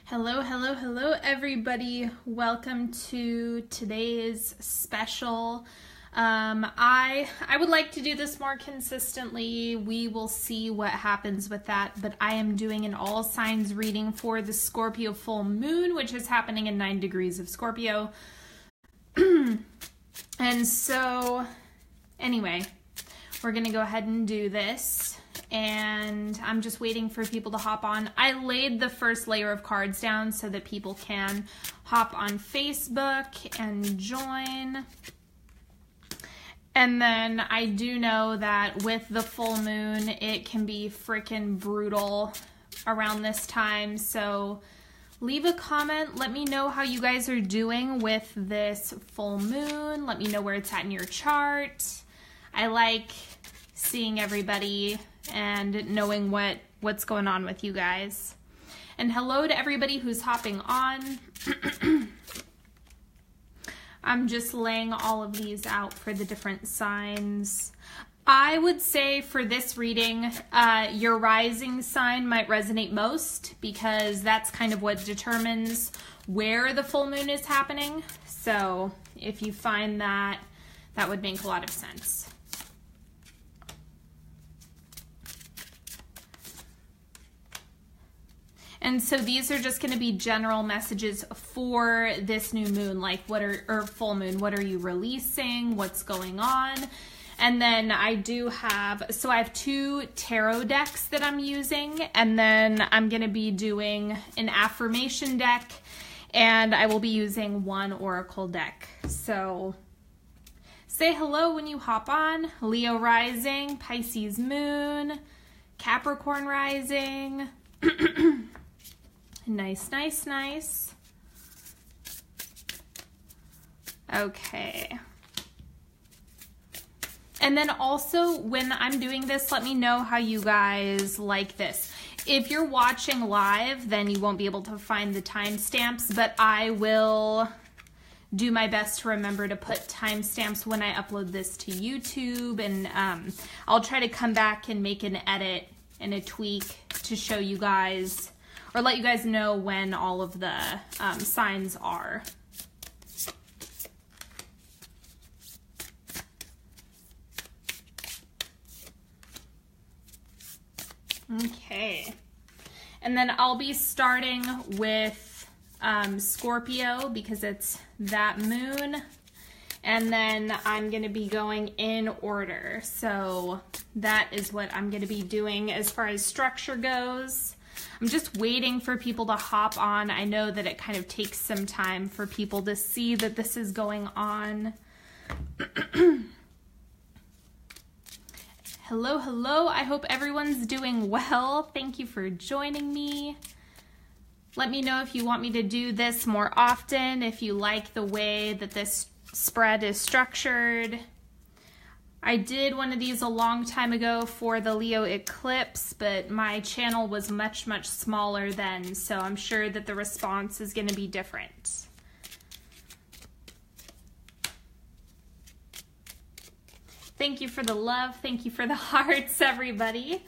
Hello, hello, hello, everybody. Welcome to today's special. I would like to do this more consistently. We will see what happens with that, but I am doing an all signs reading for the Scorpio full moon, which is happening in 9 degrees of Scorpio. And so, anyway, we're going to go ahead and do this. And I'm just waiting for people to hop on. I laid the first layer of cards down so that people can hop on Facebook and join. And then I do know that with the full moon, it can be freaking brutal around this time. So leave a comment. Let me know how you guys are doing with this full moon. Let me know where it's at in your chart. I like seeing everybody and knowing what's going on with you guys. And hello to everybody who's hopping on. I'm just laying all of these out for the different signs. I would say for this reading, your rising sign might resonate most because that's kind of what determines where the full moon is happening. So if you find that, that would make a lot of sense. And so these are just going to be general messages for this new moon, like or full moon, what are you releasing, what's going on? And then I have 2 tarot decks that I'm using, and then I'm going to be doing an affirmation deck, and I will be using 1 oracle deck. So say hello when you hop on. Leo rising, Pisces moon, Capricorn rising. Nice, nice, nice. Okay. And then also when I'm doing this, let me know how you guys like this. If you're watching live, then you won't be able to find the timestamps, but I will do my best to remember to put timestamps when I upload this to YouTube, and I'll try to come back and make an edit and a tweak to show you guys or let you guys know when all of the signs are. Okay. And then I'll be starting with Scorpio because it's that moon. And then I'm going to be going in order. So that is what I'm going to be doing as far as structure goes. I'm just waiting for people to hop on. I know that it kind of takes some time for people to see that this is going on. Hello, hello. I hope everyone's doing well. Thank you for joining me. Let me know if you want me to do this more often, if you like the way that this spread is structured. I did one of these a long time ago for the Leo eclipse, but my channel was much, much smaller then, so I'm sure that the response is going to be different. Thank you for the love. Thank you for the hearts, everybody.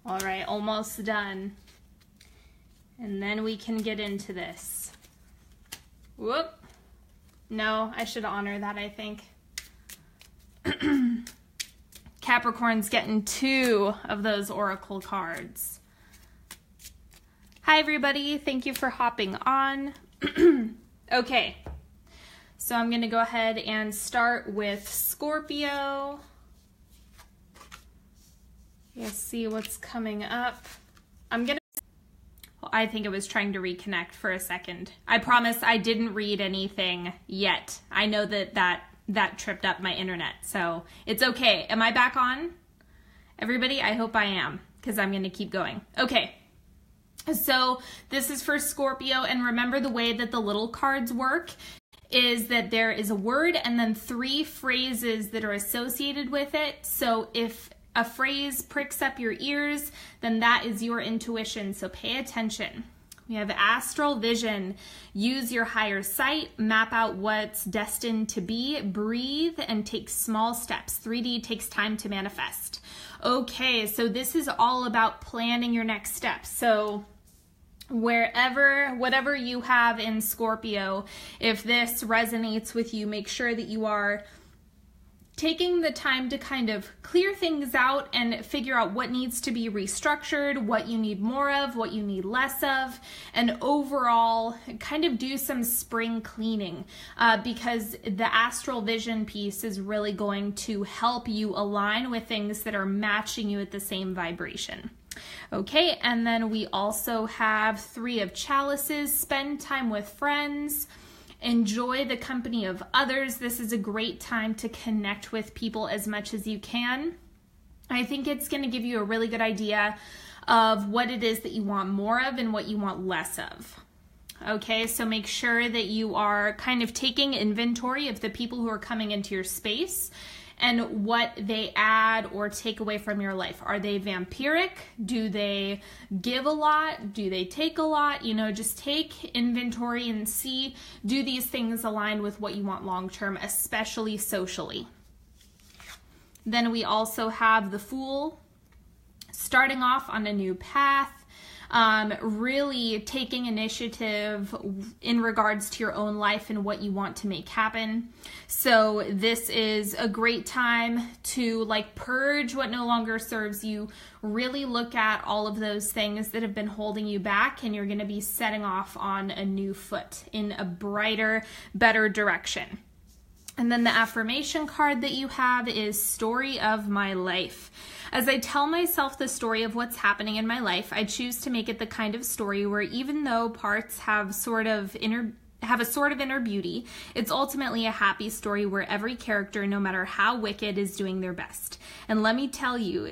All right, almost done. And then we can get into this. Whoop. No, I should honor that, I think. Capricorn's getting 2 of those oracle cards. Hi, everybody. Thank you for hopping on. Okay. So I'm going to go ahead and start with Scorpio. Let's see what's coming up. I think it was trying to reconnect for a second. I promise I didn't read anything yet. I know that tripped up my internet, so it's okay. Am I back on? Everybody, I hope I am, because I'm going to keep going. Okay, so this is for Scorpio, and remember the way that the little cards work is that there is a word and then 3 phrases that are associated with it. So if a phrase pricks up your ears, then that is your intuition, so pay attention. We have astral vision. Use your higher sight, map out what's destined to be, breathe, and take small steps. 3D takes time to manifest. Okay, so this is all about planning your next steps. So whatever you have in Scorpio, if this resonates with you, make sure that you are taking the time to kind of clear things out and figure out what needs to be restructured, what you need more of, what you need less of, and overall kind of do some spring cleaning because the astral vision piece is really going to help you align with things that are matching you at the same vibration. Okay, and then we also have 3 of chalices. Spend time with friends. Enjoy the company of others. This is a great time to connect with people as much as you can. I think it's going to give you a really good idea of what it is that you want more of and what you want less of. Okay, so make sure that you are kind of taking inventory of the people who are coming into your space and what they add or take away from your life. Are they vampiric? Do they give a lot? Do they take a lot? You know, just take inventory and see, do these things align with what you want long-term, especially socially? Then we also have the Fool, starting off on a new path. Really taking initiative in regards to your own life and what you want to make happen. So this is a great time to like purge what no longer serves you, really look at all of those things that have been holding you back, and you're going to be setting off on a new foot in a brighter, better direction. And then the affirmation card that you have is Story of My Life. As I tell myself the story of what's happening in my life, I choose to make it the kind of story where even though parts have a sort of inner beauty, it's ultimately a happy story where every character, no matter how wicked, is doing their best. And let me tell you,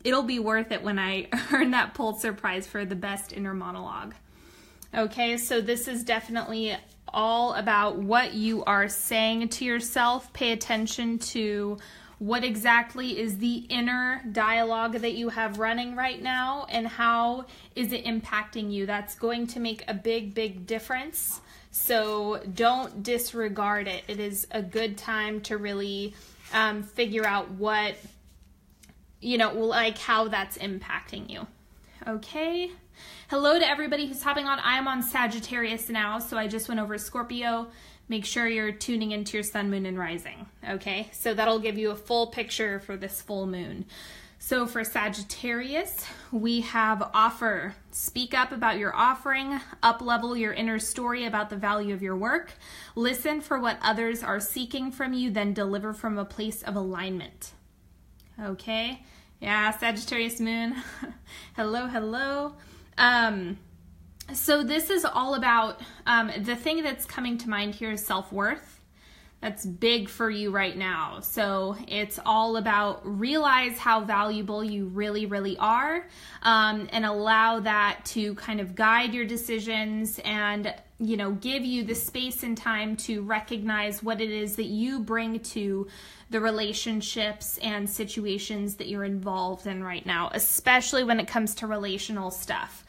it'll be worth it when I earn that Pulitzer Prize for the best inner monologue. Okay, so this is definitely all about what you are saying to yourself. Pay attention to what exactly is the inner dialogue that you have running right now and how is it impacting you. That's going to make a big, big difference. So don't disregard it. It is a good time to really figure out what, like how that's impacting you. Okay. Hello to everybody who's hopping on. I am on Sagittarius now, so I just went over Scorpio. Make sure you're tuning into your sun, moon, and rising, okay? So that'll give you a full picture for this full moon. So for Sagittarius, we have offer. Speak up about your offering, up-level your inner story about the value of your work, listen for what others are seeking from you, then deliver from a place of alignment, okay? Yeah, Sagittarius moon. Hello, hello. So this is all about, the thing that's coming to mind here is self-worth. That's big for you right now. So it's all about realize how valuable you really, really are, and allow that to kind of guide your decisions and, give you the space and time to recognize what it is that you bring to the relationships and situations that you're involved in right now, especially when it comes to relational stuff.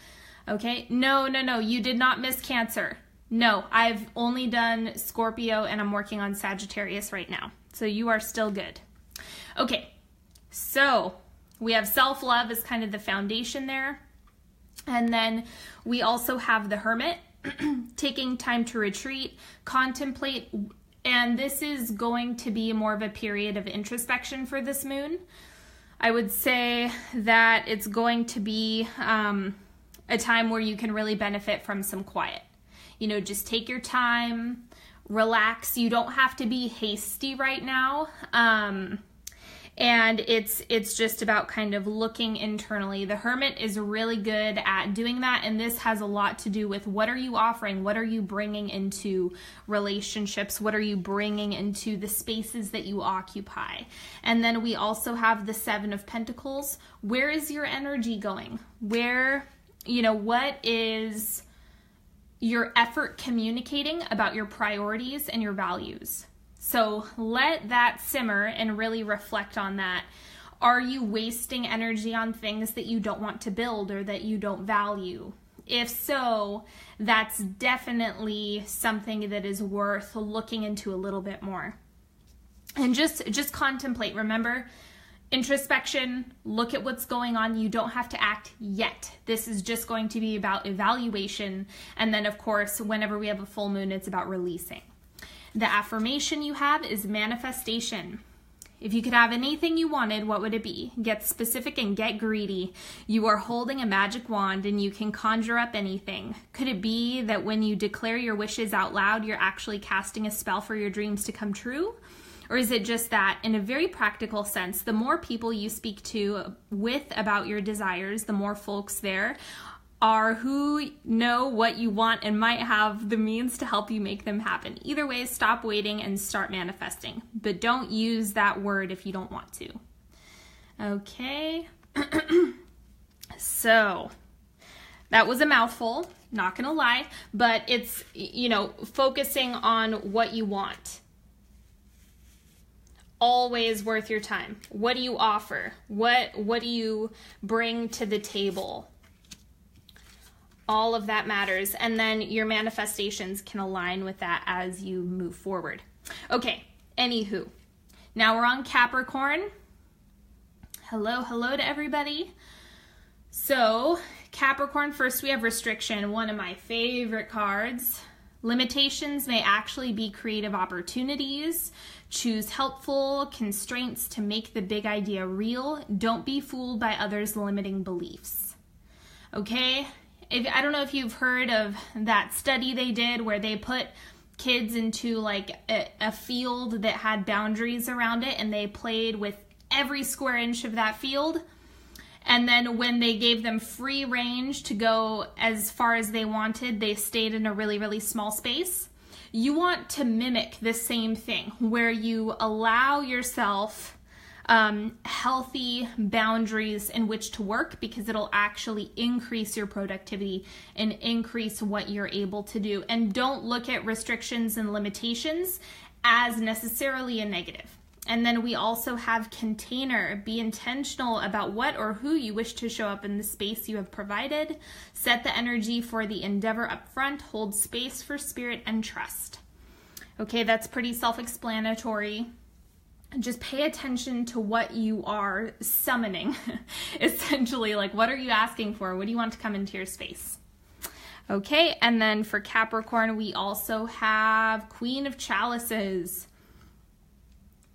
Okay? No, you did not miss Cancer. No, I've only done Scorpio and I'm working on Sagittarius right now. So you are still good. Okay, so we have self-love as kind of the foundation there. And then we also have the Hermit, taking time to retreat, contemplate, and this is going to be more of a period of introspection for this moon. I would say that it's going to be a time where you can really benefit from some quiet. Just take your time, relax. You don't have to be hasty right now. And it's just about kind of looking internally. The Hermit is really good at doing that, and this has a lot to do with what are you offering? What are you bringing into relationships? What are you bringing into the spaces that you occupy? And then we also have the Seven of Pentacles. Where is your energy going? What is your effort communicating about your priorities and your values? So let that simmer and really reflect on that. Are you wasting energy on things that you don't want to build or that you don't value? If so, that's definitely something that is worth looking into a little bit more. And just contemplate. Remember, introspection, look at what's going on. You don't have to act yet. This is just going to be about evaluation. And then, of course, whenever we have a full moon, it's about releasing. The affirmation you have is manifestation. If you could have anything you wanted, what would it be? Get specific and get greedy. You are holding a magic wand and you can conjure up anything. Could it be that when you declare your wishes out loud, you're actually casting a spell for your dreams to come true? Or is it just that, in a very practical sense, the more people you speak to with about your desires, the more folks there are who know what you want and might have the means to help you make them happen. Either way, stop waiting and start manifesting. But don't use that word if you don't want to. Okay. So that was a mouthful, not gonna lie, but it's, focusing on what you want. Always worth your time. What do you offer? What do you bring to the table? All of that matters. And then your manifestations can align with that as you move forward. Okay, anywho. Now we're on Capricorn. Hello to everybody. So, Capricorn, first we have restriction, one of my favorite cards. Limitations may actually be creative opportunities. Choose helpful constraints to make the big idea real. Don't be fooled by others' limiting beliefs. Okay? I don't know if you've heard of that study they did where they put kids into like a field that had boundaries around it and they played with every square inch of that field. And then when they gave them free range to go as far as they wanted, they stayed in a really, really small space. You want to mimic the same thing where you allow yourself healthy boundaries in which to work, because it'll actually increase your productivity and increase what you're able to do. And don't look at restrictions and limitations as necessarily a negative. And then we also have container. Be intentional about what or who you wish to show up in the space you have provided. Set the energy for the endeavor up front. Hold space for spirit and trust. Okay, that's pretty self-explanatory. Just pay attention to what you are summoning. Essentially, like, what are you asking for? What do you want to come into your space? Okay, and then for Capricorn, we also have Queen of Chalices.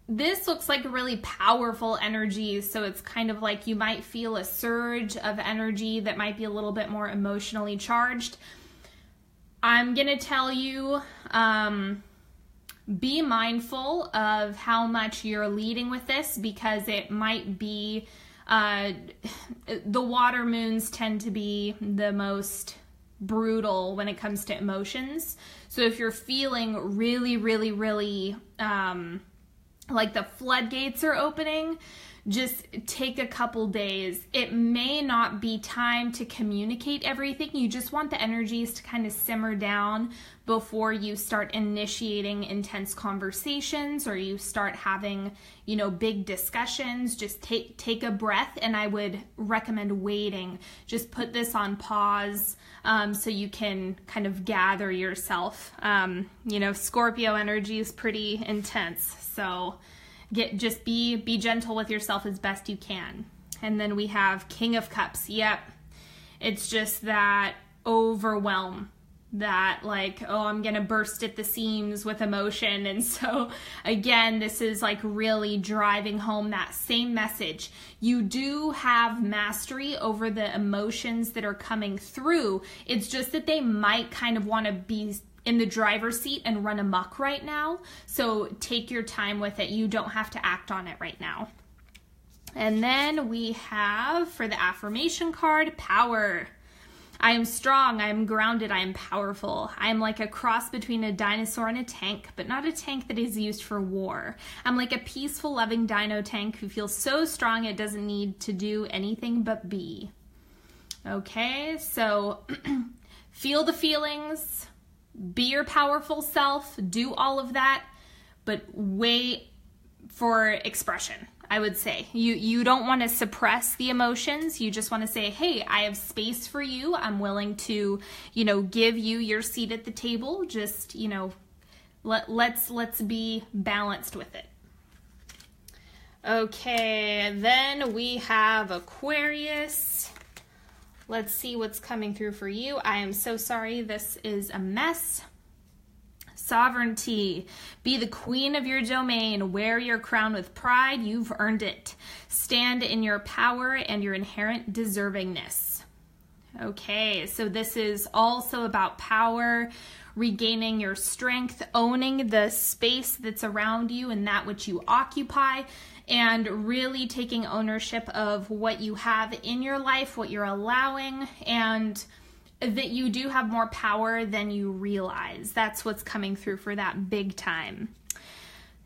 This looks like a really powerful energy, so it's kind of like you might feel a surge of energy that might be a little bit more emotionally charged. I'm going to tell you, be mindful of how much you're leading with this, because it might be, the water moons tend to be the most brutal when it comes to emotions. So if you're feeling really, really, really, like the floodgates are opening, just take a couple days. It may not be time to communicate everything. You just want the energies to kind of simmer down before you start initiating intense conversations or you start having, big discussions. Just take a breath, and I would recommend waiting. Just put this on pause so you can kind of gather yourself. Scorpio energy is pretty intense, so just be gentle with yourself as best you can. And then we have King of Cups. Yep. It's just that overwhelm, that like, oh, I'm going to burst at the seams with emotion. And so again, this is like really driving home that same message. You do have mastery over the emotions that are coming through. It's just that they might kind of want to be in the driver's seat and run amok right now. So take your time with it. You don't have to act on it right now. And then we have, for the affirmation card, power. I am strong, I am grounded, I am powerful. I am like a cross between a dinosaur and a tank, but not a tank that is used for war. I'm like a peaceful, loving dino tank who feels so strong it doesn't need to do anything but be. Okay, so feel the feelings. Be your powerful self, do all of that, but wait for expression. I would say. You don't want to suppress the emotions. You just want to say, hey, I have space for you. I'm willing to, give you your seat at the table. Just, let's be balanced with it. Okay, then we have Aquarius. Let's see what's coming through for you. I am so sorry. This is a mess. Sovereignty. Be the queen of your domain. Wear your crown with pride. You've earned it. Stand in your power and your inherent deservingness. Okay, so this is also about power, regaining your strength, owning the space that's around you and that which you occupy, and really taking ownership of what you have in your life, what you're allowing, and that you do have more power than you realize. That's what's coming through for that big time.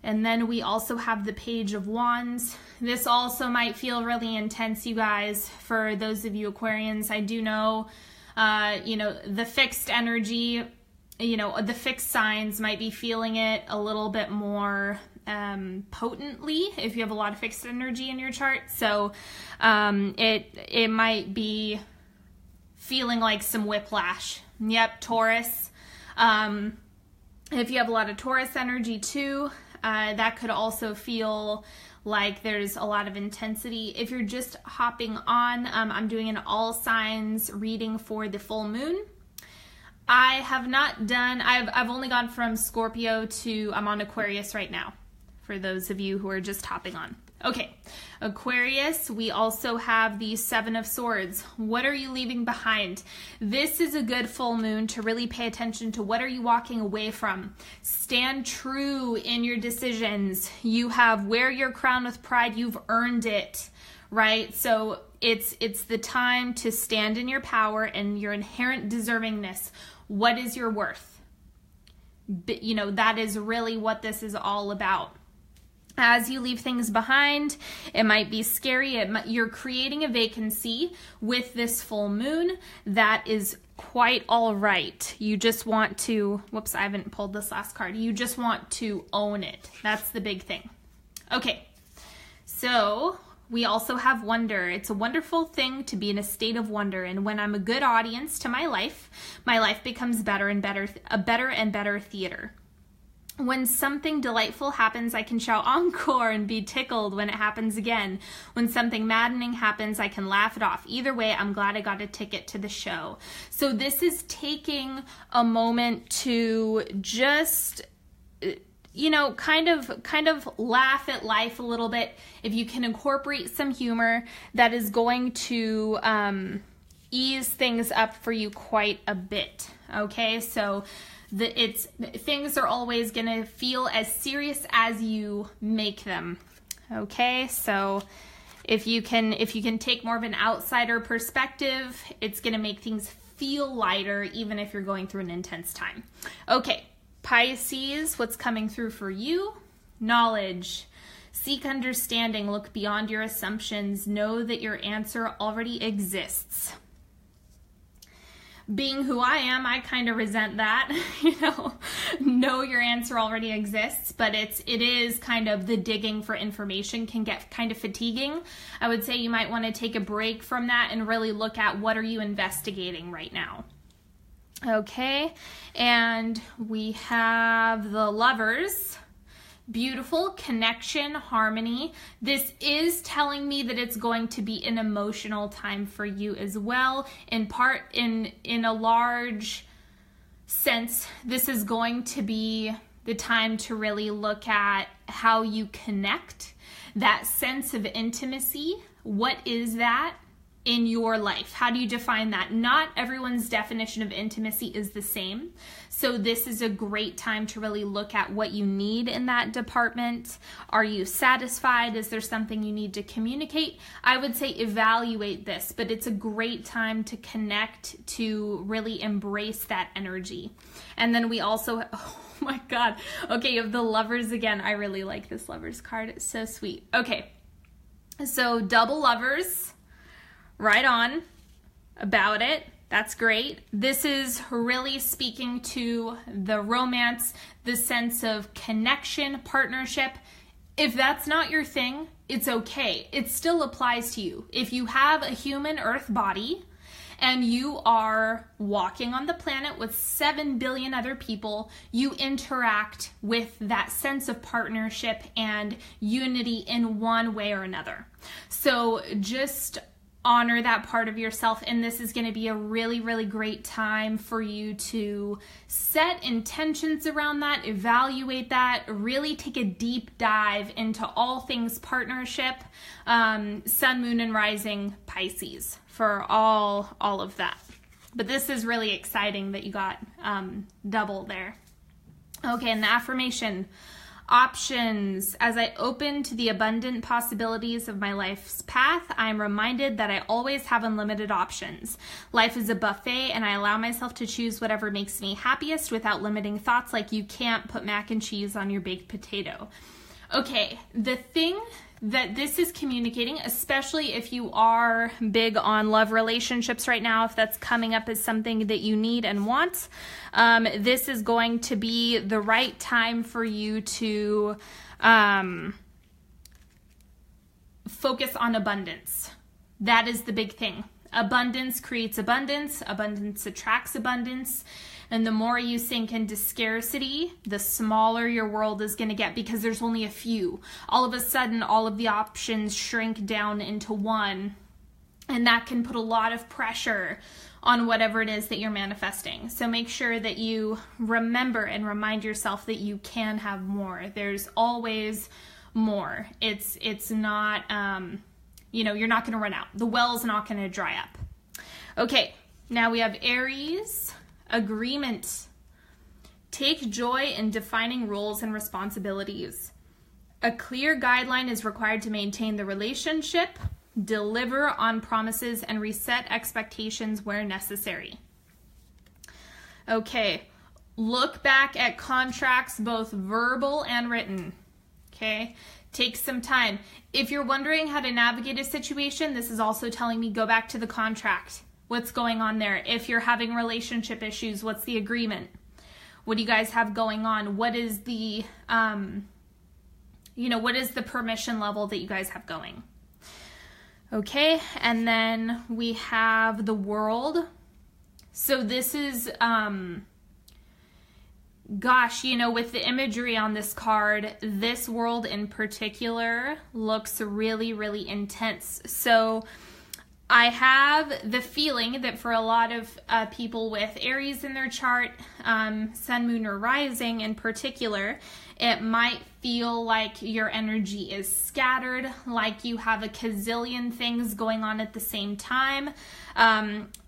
And then we also have the Page of Wands. This also might feel really intense, you guys, for those of you Aquarians. I do know, the fixed energy, the fixed signs might be feeling it a little bit more potently if you have a lot of fixed energy in your chart. So it might be feeling like some whiplash. Yep, Taurus. If you have a lot of Taurus energy too, that could also feel like there's a lot of intensity. If you're just hopping on, I'm doing an all signs reading for the full moon. I have not done, I've only gone from Scorpio to, I'm on Aquarius right now, for those of you who are just hopping on. Okay, Aquarius, we also have the Seven of Swords. What are you leaving behind? This is a good full moon to really pay attention to what are you walking away from. Stand true in your decisions. You have wear your crown with pride. You've earned it, right? So it's the time to stand in your power and your inherent deservingness. What is your worth? That is really what this is all about. As you leave things behind, it might be scary. You're creating a vacancy with this full moon. That is quite all right. You just want to, whoops, I haven't pulled this last card. You just want to own it. That's the big thing. Okay, so we also have wonder. It's a wonderful thing to be in a state of wonder. And when I'm a good audience to my life becomes better and better, a better and better theater. When something delightful happens, I can shout encore and be tickled when it happens again. When something maddening happens, I can laugh it off. Either way, I'm glad I got a ticket to the show. So this is taking a moment to just, kind of laugh at life a little bit. If you can incorporate some humor, that is going to ease things up for you quite a bit. Okay, so things are always going to feel as serious as you make them. Okay, so if you can take more of an outsider perspective, it's going to make things feel lighter even if you're going through an intense time. Okay, Pisces, what's coming through for you? Knowledge. Seek understanding, look beyond your assumptions, know that your answer already exists. Being who I am, I kind of resent that, know your answer already exists, but it is kind of the digging for information can get kind of fatiguing. I would say you might want to take a break from that and really look at what are you investigating right now. Okay, and we have the Lovers. Beautiful connection, harmony. This is telling me that it's going to be an emotional time for you as well. In part, in a large sense, this is going to be the time to really look at how you connect, that sense of intimacy. What is that in your life? How do you define that? Not everyone's definition of intimacy is the same. So this is a great time to really look at what you need in that department. Are you satisfied? Is there something you need to communicate? I would say evaluate this, but it's a great time to connect, to really embrace that energy. And then we also, oh my God. Okay, you have the Lovers again. I really like this Lovers card. It's so sweet. Okay, so double Lovers. Right on about it. That's great. This is really speaking to the romance, the sense of connection, partnership. If that's not your thing, it's okay. It still applies to you. If you have a human earth body and you are walking on the planet with 7 billion other people, you interact with that sense of partnership and unity in one way or another. So just honor that part of yourself, and this is going to be a really, really great time for you to set intentions around that, evaluate that, really take a deep dive into all things partnership, sun, moon, and rising Pisces for all of that. But this is really exciting that you got double there. Okay, and the affirmation: options. As I open to the abundant possibilities of my life's path, I am reminded that I always have unlimited options. Life is a buffet, and I allow myself to choose whatever makes me happiest without limiting thoughts like you can't put mac and cheese on your baked potato. Okay, the thing that this is communicating, especially if you are big on love relationships right now, if that's coming up as something that you need and want, this is going to be the right time for you to focus on abundance. That is the big thing. Abundance creates abundance. Abundance attracts abundance. And the more you sink into scarcity, the smaller your world is going to get, because there's only a few. All of a sudden, all of the options shrink down into one. And that can put a lot of pressure on whatever it is that you're manifesting. So make sure that you remember and remind yourself that you can have more. There's always more. It's not, you're not going to run out. The well's not going to dry up. Okay, now we have Aries. Agreement. Take joy in defining roles and responsibilities. A clear guideline is required to maintain the relationship, deliver on promises, and reset expectations where necessary. Okay, look back at contracts, both verbal and written. Okay, take some time. If you're wondering how to navigate a situation, this is also telling me go back to the contract. What's going on there? If you're having relationship issues, what's the agreement? What do you guys have going on? What is the, what is the permission level that you guys have going? Okay, and then we have the World. So this is, with the imagery on this card, this World in particular looks really, really intense. So I have the feeling that for a lot of people with Aries in their chart, sun, moon, or rising in particular, it might feel like your energy is scattered, like you have a gazillion things going on at the same time,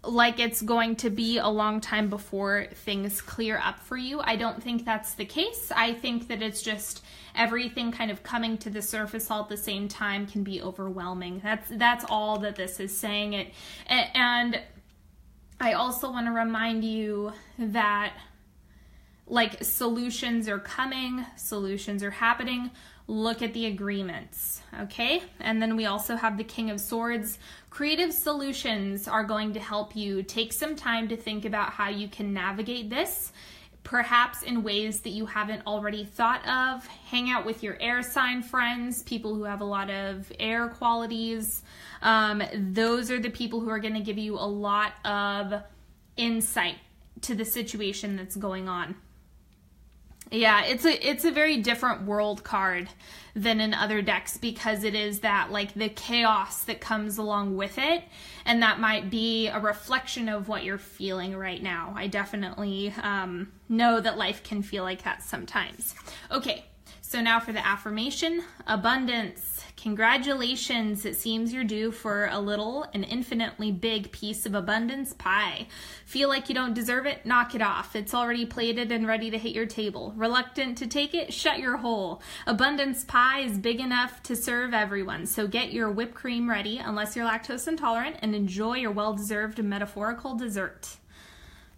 like it's going to be a long time before things clear up for you. I don't think that's the case. I think that it's just everything kind of coming to the surface all at the same time can be overwhelming. That's all that this is saying. And I also want to remind you that solutions are coming, solutions are happening. Look at the agreements, okay? And then we also have the King of Swords. Creative solutions are going to help you take some time to think about how you can navigate this, perhaps in ways that you haven't already thought of. Hang out with your air sign friends, people who have a lot of air qualities. Those are the people who are going to give you a lot of insight to the situation that's going on. Yeah, it's a very different World card than in other decks, because it is that the chaos that comes along with it, and that might be a reflection of what you're feeling right now. I definitely know that life can feel like that sometimes. Okay, so now for the affirmation: abundance. Congratulations, it seems you're due for a little and infinitely big piece of abundance pie. Feel like you don't deserve it? Knock it off. It's already plated and ready to hit your table. Reluctant to take it? Shut your hole. Abundance pie is big enough to serve everyone, so get your whipped cream ready, unless you're lactose intolerant, and enjoy your well-deserved metaphorical dessert.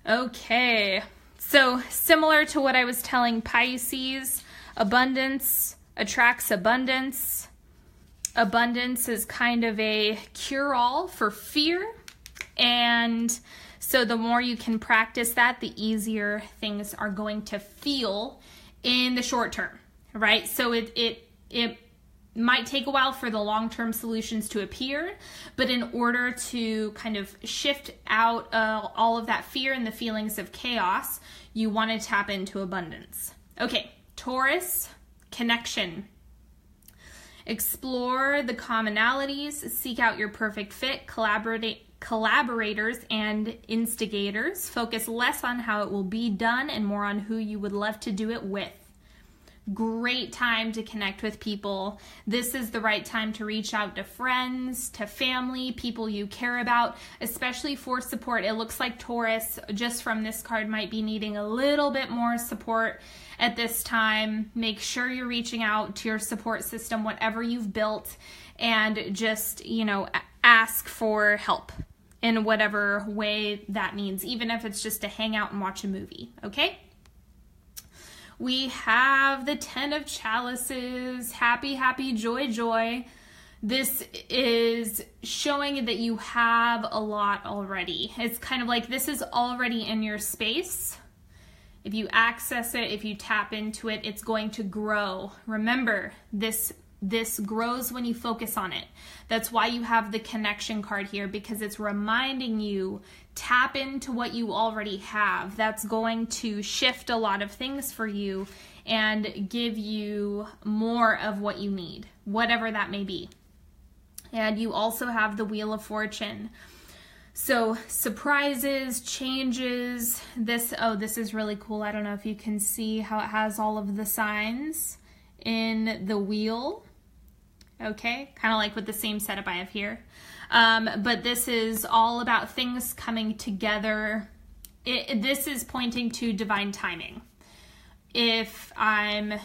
Okay, so similar to what I was telling Pisces, abundance attracts abundance. Abundance is kind of a cure-all for fear, and so the more you can practice that, the easier things are going to feel in the short term, right? So it might take a while for the long-term solutions to appear, but in order to kind of shift out all of that fear and the feelings of chaos, you want to tap into abundance. Okay, Taurus, connection. Explore the commonalities, seek out your perfect fit, collaborators and instigators. Focus less on how it will be done and more on who you would love to do it with. Great time to connect with people. This is the right time to reach out to friends, to family, people you care about, especially for support. It looks like Taurus, just from this card, might be needing a little bit more support at this time. Make sure you're reaching out to your support system, whatever you've built, and just, ask for help in whatever way that means, even if it's just to hang out and watch a movie, okay? We have the 10 of Chalices. Happy, happy, joy, joy. This is showing that you have a lot already. It's kind of like this is already in your space. If you access it, if you tap into it, it's going to grow. Remember, this grows when you focus on it. That's why you have the connection card here, because it's reminding you, tap into what you already have. That's going to shift a lot of things for you and give you more of what you need, whatever that may be. And you also have the Wheel of Fortune. So surprises, changes. This is really cool. I don't know if you can see how it has all of the signs in the wheel. Okay, kind of like with the same setup I have here. But this is all about things coming together. This is pointing to divine timing. If I'm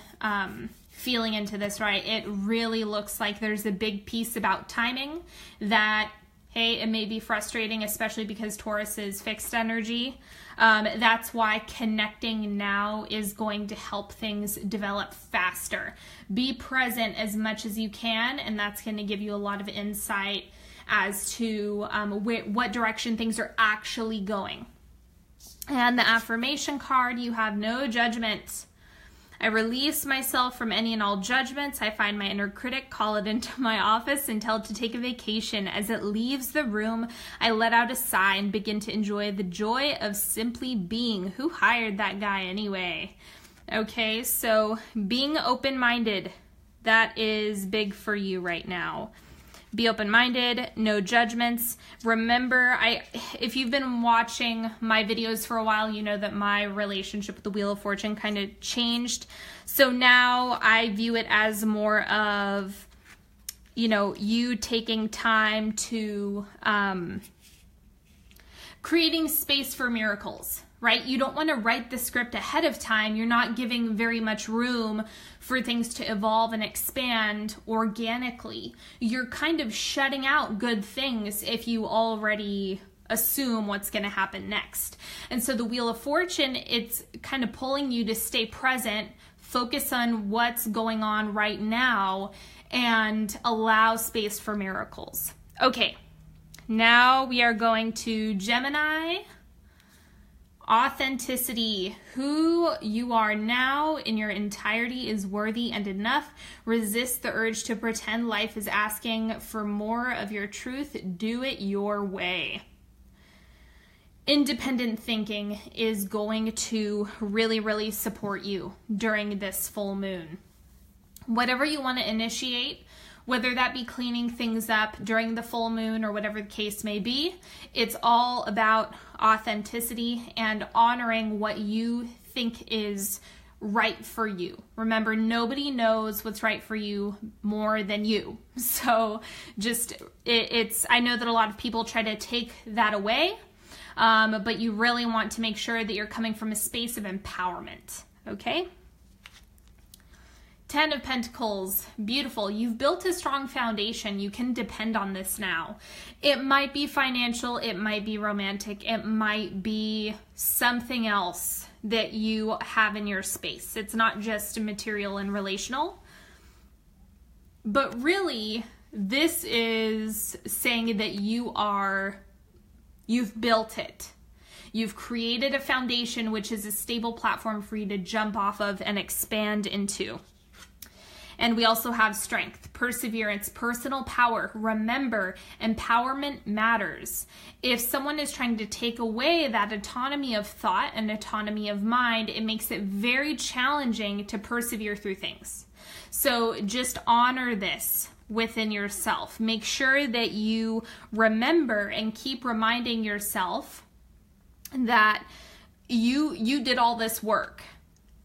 feeling into this right, it really looks like there's a big piece about timing that, hey, it may be frustrating, especially because Taurus is fixed energy. That's why connecting now is going to help things develop faster. Be present as much as you can, and that's going to give you a lot of insight as to what direction things are actually going. And the affirmation card, you have no judgment. I release myself from any and all judgments. I find my inner critic, call it into my office, and tell it to take a vacation. As it leaves the room, I let out a sigh and begin to enjoy the joy of simply being. Who hired that guy anyway? Okay, so being open-minded, that is big for you right now. Be open-minded, no judgments. Remember, if you've been watching my videos for a while, you know that my relationship with the Wheel of Fortune kind of changed. So now I view it as more of, you taking time to creating space for miracles, right? You don't want to write the script ahead of time. You're not giving very much room for things to evolve and expand organically. You're kind of shutting out good things if you already assume what's going to happen next. And so the Wheel of Fortune, it's kind of pulling you to stay present, focus on what's going on right now, and allow space for miracles. Okay, now we are going to Gemini. Authenticity. Who you are now in your entirety is worthy and enough. Resist the urge to pretend life is asking for more of your truth. Do it your way. Independent thinking is going to really, really support you during this full moon. Whatever you want to initiate, whether that be cleaning things up during the full moon or whatever the case may be, it's all about authenticity and honoring what you think is right for you. Remember, nobody knows what's right for you more than you. So I know that a lot of people try to take that away, but you really want to make sure that you're coming from a space of empowerment, okay? 10 of Pentacles, beautiful. You've built a strong foundation. You can depend on this now. It might be financial, it might be romantic, it might be something else that you have in your space. It's not just material and relational. But really, this is saying that you've built it. You've created a foundation, which is a stable platform for you to jump off of and expand into. And we also have strength, perseverance, personal power. Remember, empowerment matters. If someone is trying to take away that autonomy of thought and autonomy of mind, it makes it very challenging to persevere through things. So just honor this within yourself. Make sure that you remember and keep reminding yourself that you did all this work.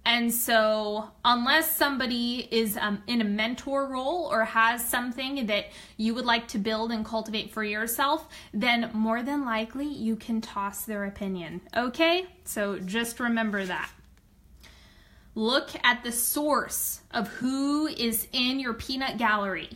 And so unless somebody is in a mentor role or has something that you would like to build and cultivate for yourself, then more than likely you can toss their opinion. Okay? So just remember that. Look at the source of who is in your peanut gallery.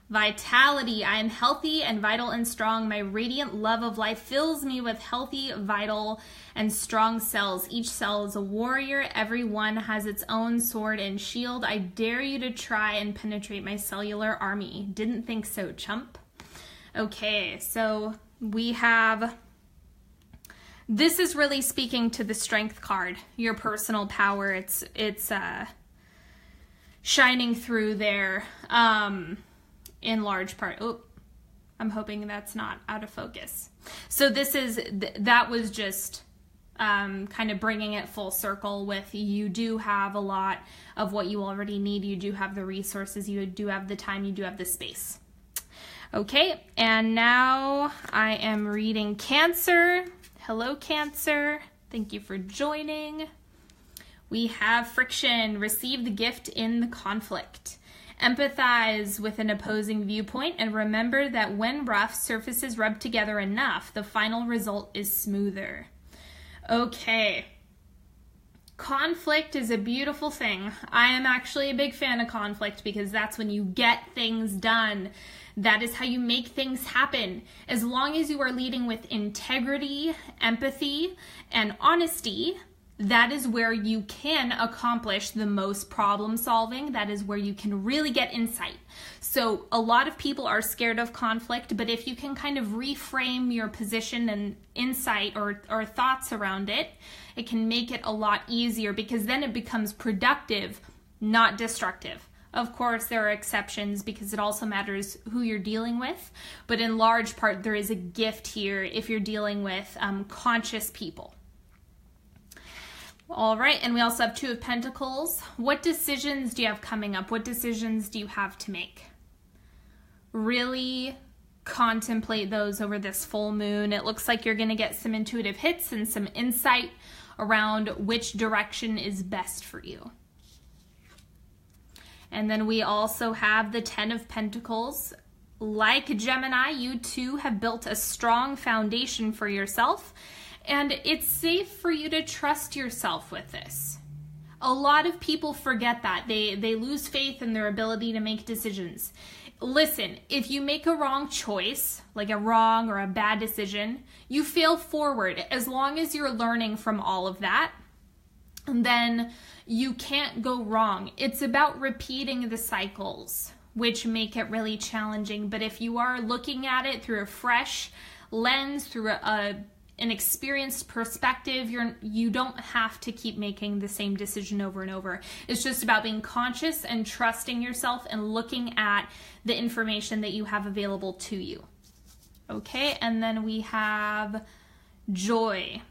Vitality. I am healthy and vital and strong. My radiant love of life fills me with healthy, vital, and strong cells. Each cell is a warrior. Every one has its own sword and shield. I dare you to try and penetrate my cellular army. Didn't think so, chump. Okay, so we have... This is really speaking to the strength card, your personal power. It's shining through there. In large part. Oh, I'm hoping that's not out of focus. So that was just kind of bringing it full circle with you do have a lot of what you already need. You do have the resources. You do have the time. You do have the space. Okay, and now I am reading Cancer. Hello, Cancer. Thank you for joining. We have friction. Receive the gift in the conflict. Empathize with an opposing viewpoint and remember that when rough surfaces rub together enough, the final result is smoother. Okay. Conflict is a beautiful thing. I am actually a big fan of conflict because that's when you get things done. That is how you make things happen. As long as you are leading with integrity, empathy, and honesty, that is where you can accomplish the most problem solving. That is where you can really get insight. So a lot of people are scared of conflict, but if you can kind of reframe your position and insight or thoughts around it, it can make it a lot easier because then it becomes productive, not destructive. Of course, there are exceptions because it also matters who you're dealing with, but in large part, there is a gift here if you're dealing with conscious people. All right, and we also have Two of Pentacles. What decisions do you have coming up? What decisions do you have to make? Really contemplate those over this full moon. It looks like you're going to get some intuitive hits and some insight around which direction is best for you. And then we also have the Ten of Pentacles. Like Gemini, you too have built a strong foundation for yourself. And it's safe for you to trust yourself with this. A lot of people forget that. They lose faith in their ability to make decisions. Listen, if you make a wrong choice, like a wrong or a bad decision, you fail forward. As long as you're learning from all of that, then you can't go wrong. It's about repeating the cycles, which make it really challenging. But if you are looking at it through a fresh lens, through an experienced perspective, you don't have to keep making the same decision over and over. It's just about being conscious and trusting yourself and looking at the information that you have available to you. Okay, and then we have joy.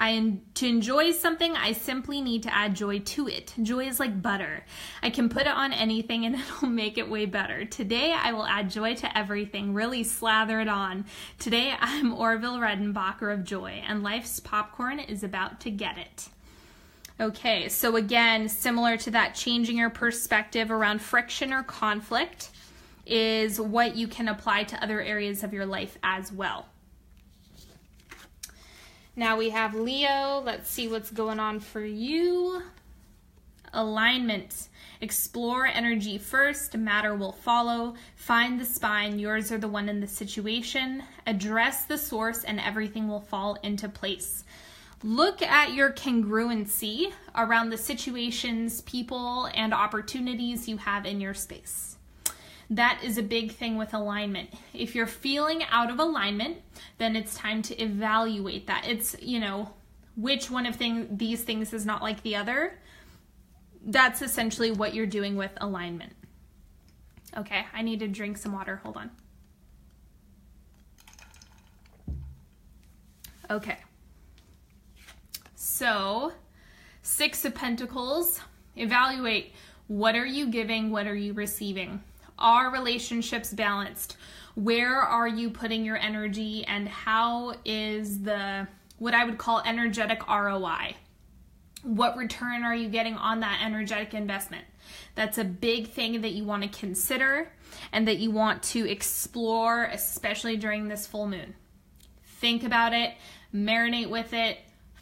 To enjoy something, I simply need to add joy to it. Joy is like butter. I can put it on anything and it'll make it way better. Today, I will add joy to everything, really slather it on. Today, I'm Orville Redenbacher of joy, and life's popcorn is about to get it. Okay, so again, similar to that, changing your perspective around friction or conflict is what you can apply to other areas of your life as well. Now we have Leo. Let's see what's going on for you. Alignment. Explore energy first. Matter will follow. Find the spine. Yours are the one in the situation. Address the source and everything will fall into place. Look at your congruency around the situations, people, and opportunities you have in your space. That is a big thing with alignment. If you're feeling out of alignment, then it's time to evaluate that. It's, which one of these things is not like the other? that's essentially what you're doing with alignment. Okay, I need to drink some water. Hold on. Okay. So, Six of Pentacles. Evaluate, what are you giving? What are you receiving? Are relationships balanced? Where are you putting your energy, and how is the, what I would call energetic ROI? What return are you getting on that energetic investment? That's a big thing that you want to consider and that you want to explore, especially during this full moon. Think about it, marinate with it,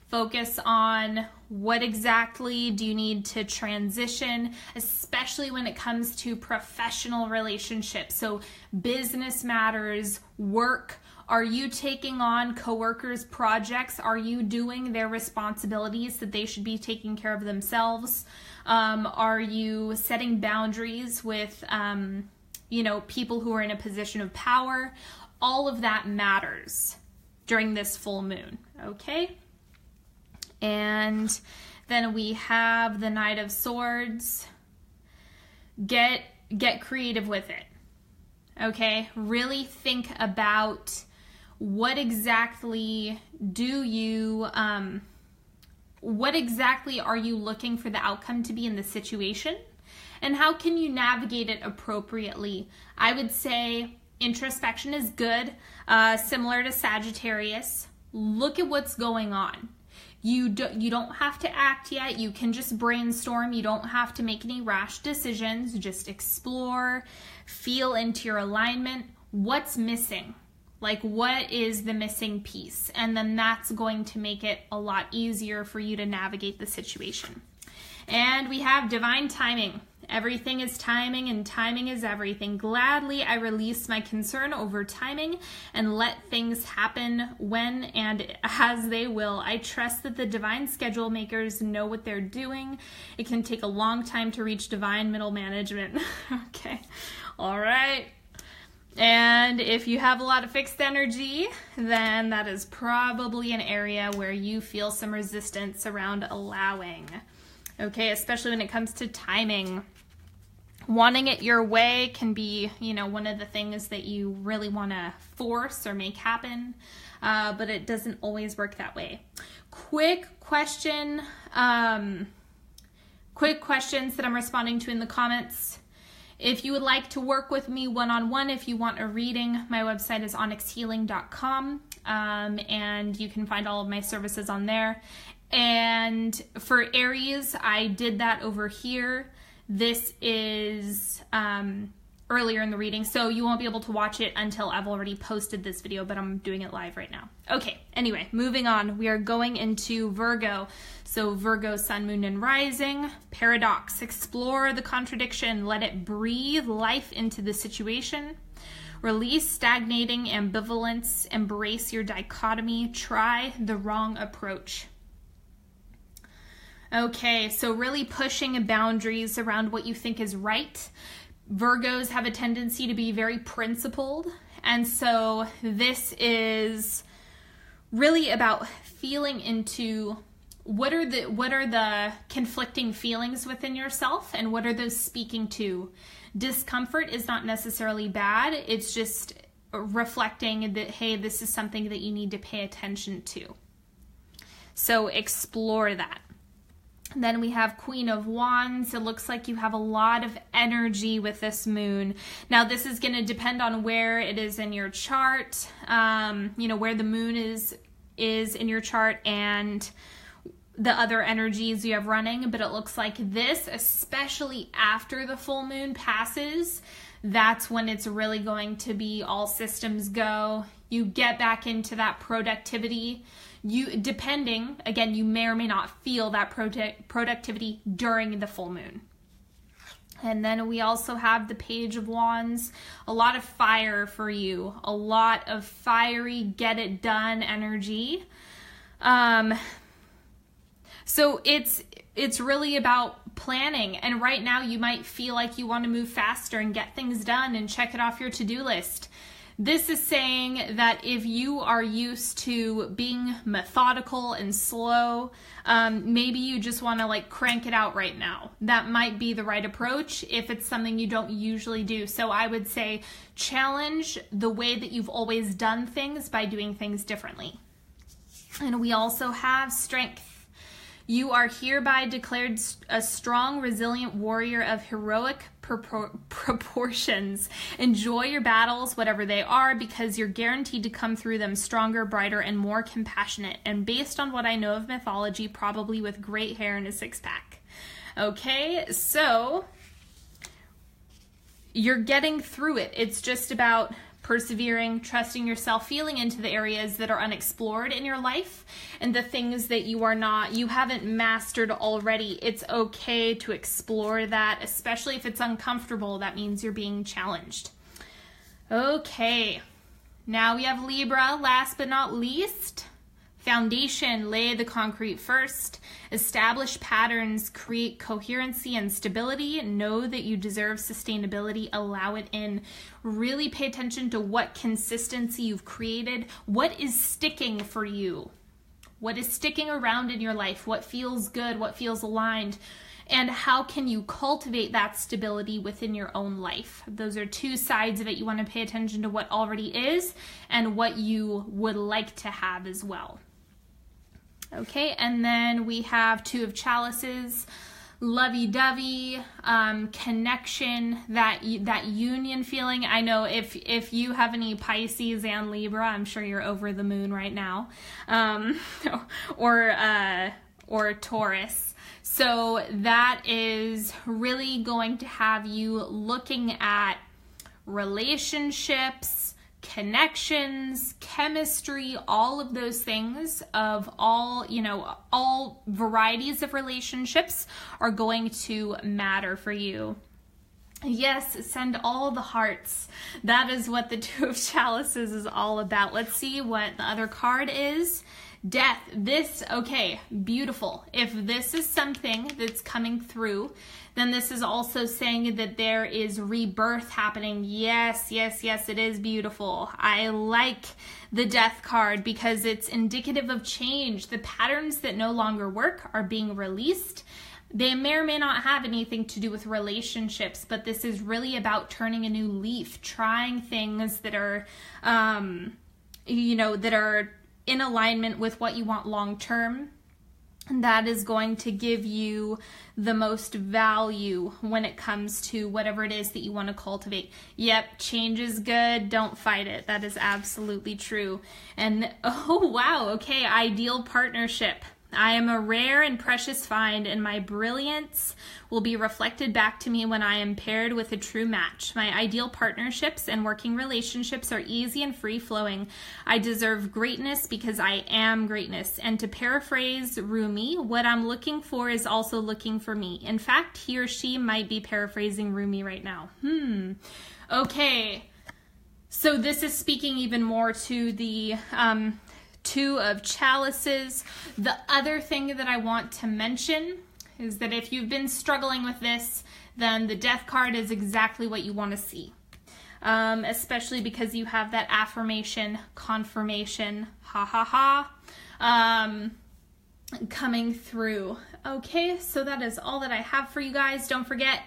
focus on what exactly do you need to transition, especially when it comes to professional relationships. So business matters, work. Are you taking on coworkers' projects? Are you doing their responsibilities that they should be taking care of themselves? Are you setting boundaries with, people who are in a position of power? All of that matters during this full moon, okay? And then we have the Knight of Swords. Get creative with it, okay? Really think about what exactly are you looking for the outcome to be in the situation, and how can you navigate it appropriately? I would say introspection is good, similar to Sagittarius. Look at what's going on. You don't have to act yet. You can just brainstorm. You don't have to make any rash decisions. Just explore, feel into your alignment. What's missing? Like, what is the missing piece? And then that's going to make it a lot easier for you to navigate the situation. And we have divine timing. Everything is timing, and timing is everything. Gladly, I release my concern over timing and let things happen when and as they will. I trust that the divine schedule makers know what they're doing. It can take a long time to reach divine middle management. Okay. All right. And if you have a lot of fixed energy, then that is probably an area where you feel some resistance around allowing. Okay, especially when it comes to timing. Wanting it your way can be, one of the things that you really want to force or make happen, but it doesn't always work that way. Quick questions that I'm responding to in the comments. If you would like to work with me one-on-one, if you want a reading, my website is onyxhealing.com, and you can find all of my services on there. And for Aries, I did that over here. This is earlier in the reading, so you won't be able to watch it until I've already posted this video, but I'm doing it live right now. Okay, anyway, moving on. We are going into Virgo. So Virgo, Sun, Moon, and Rising. Paradox. Explore the contradiction. Let it breathe life into the situation. Release stagnating ambivalence. Embrace your dichotomy. Try the wrong approach. Okay, so really pushing boundaries around what you think is right. Virgos have a tendency to be very principled, and so this is really about feeling into what are the conflicting feelings within yourself, and what are those speaking to. Discomfort is not necessarily bad. It's just reflecting that, hey, this is something that you need to pay attention to. So explore that. Then we have Queen of Wands. It looks like you have a lot of energy with this moon. Now, this is going to depend on where it is in your chart, where the moon is in your chart and the other energies you have running. But it looks like this, especially after the full moon passes, that's when it's really going to be all systems go. You get back into that productivity. Depending, again, you may or may not feel that productivity during the full moon. And then we also have the Page of Wands. A lot of fire for you. A lot of fiery, get it done energy. So it's really about planning. And right now you might feel like you want to move faster and get things done and check it off your to-do list. This is saying that if you are used to being methodical and slow, maybe you just want to like crank it out right now. That might be the right approach if it's something you don't usually do. So I would say challenge the way that you've always done things by doing things differently. And we also have strength. You are hereby declared a strong, resilient warrior of heroic proportions. Enjoy your battles, whatever they are, because you're guaranteed to come through them stronger, brighter, and more compassionate. And based on what I know of mythology, probably with great hair and a six-pack. Okay, so you're getting through it. It's just about persevering, trusting yourself, feeling into the areas that are unexplored in your life and the things that you haven't mastered already. It's okay to explore that, especially if it's uncomfortable. That means you're being challenged. Okay, now we have Libra. Last but not least, foundation, lay the concrete first, establish patterns, create coherency and stability, know that you deserve sustainability, allow it in. Really pay attention to what consistency you've created, what is sticking for you, what is sticking around in your life, what feels good, what feels aligned, and how can you cultivate that stability within your own life. Those are two sides of it. You want to pay attention to what already is and what you would like to have as well. Okay, and then we have Two of Chalices, lovey-dovey, connection, that union feeling. I know if you have any Pisces and Libra, I'm sure you're over the moon right now, or Taurus. So that is really going to have you looking at relationships, connections, chemistry, all of those things of all varieties of relationships are going to matter for you. Yes, send all the hearts. That is what the Two of Chalices is all about. Let's see what the other card is. Death. This, okay, beautiful. If this is something that's coming through, then this is also saying that there is rebirth happening. Yes, yes, yes, it is beautiful. I like the Death card because it's indicative of change. The patterns that no longer work are being released. They may or may not have anything to do with relationships, but this is really about turning a new leaf, trying things that are, that are in alignment with what you want long term. And that is going to give you the most value when it comes to whatever it is that you want to cultivate. Yep, change is good. Don't fight it. That is absolutely true. And oh, wow. Okay, ideal partnership. I am a rare and precious find, and my brilliance will be reflected back to me when I am paired with a true match. My ideal partnerships and working relationships are easy and free-flowing. I deserve greatness because I am greatness. And to paraphrase Rumi, what I'm looking for is also looking for me. In fact, he or she might be paraphrasing Rumi right now. Okay. So this is speaking even more to the Two of Chalices. The other thing that I want to mention is that if you've been struggling with this, then the Death card is exactly what you want to see. Especially because you have that affirmation, confirmation, coming through. Okay, so that is all that I have for you guys. Don't forget,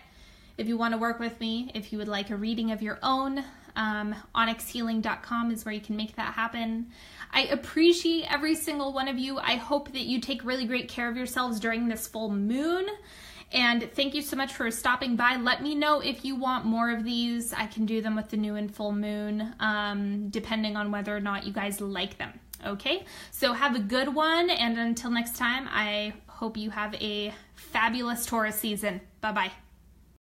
if you want to work with me, if you would like a reading of your own, onyxhealing.com is where you can make that happen. I appreciate every single one of you. I hope that you take really great care of yourselves during this full moon. And thank you so much for stopping by. Let me know if you want more of these. I can do them with the new and full moon, depending on whether or not you guys like them. Okay, so have a good one. And until next time, I hope you have a fabulous Taurus season. Bye-bye.